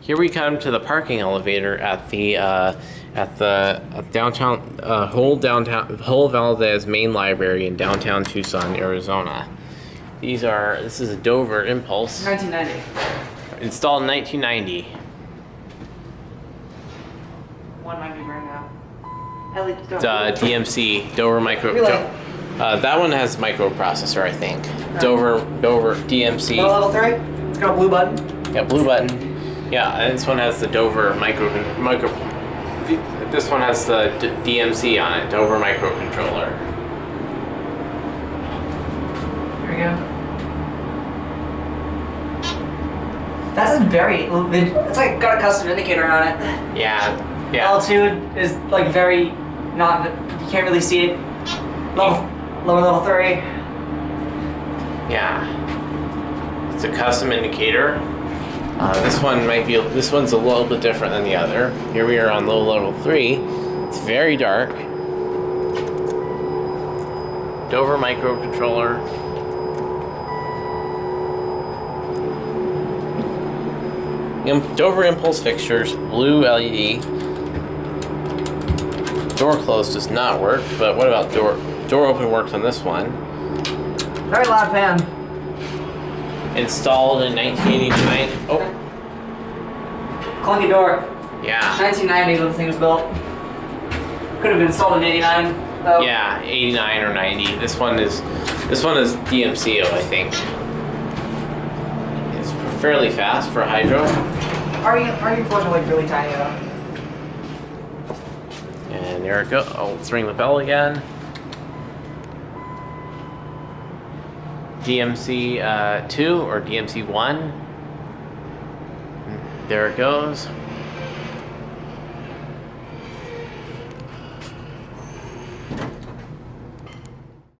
Here we come to the parking elevator at the downtown whole Valdez Main Library in downtown Tucson, Arizona. This is a Dover Impulse. 1990. Installed in 1990. One might be burned out. It's DMC, Dover Micro. Really? That one has microprocessor, I think. Dover DMC. Level 3? It's got a blue button. Yeah, blue button. Yeah, and this one has the Dover micro. This one has the DMC on it, Dover microcontroller. Here we go. That's a very. It's like got a custom indicator on it. Yeah. Altitude is like very not. You can't really see it. Lower level 3. Yeah. It's a custom indicator. This one's a little bit different than the other. Here we are on low level 3. It's very dark. Dover microcontroller. Dover Impulse fixtures, blue LED. Door close does not work, but what about door open works on this one? Very loud fan. Installed in 1989. Oh. Clunky door. Yeah. 1990 when the thing was built. Could have been installed in 89. Though. Yeah, 89 or 90. This one is DMCO, I think. It's fairly fast for hydro. Are you fortunately like really tiny though? And there it goes. Oh, let's ring the bell again. DMC 2 or DMC 1. There it goes.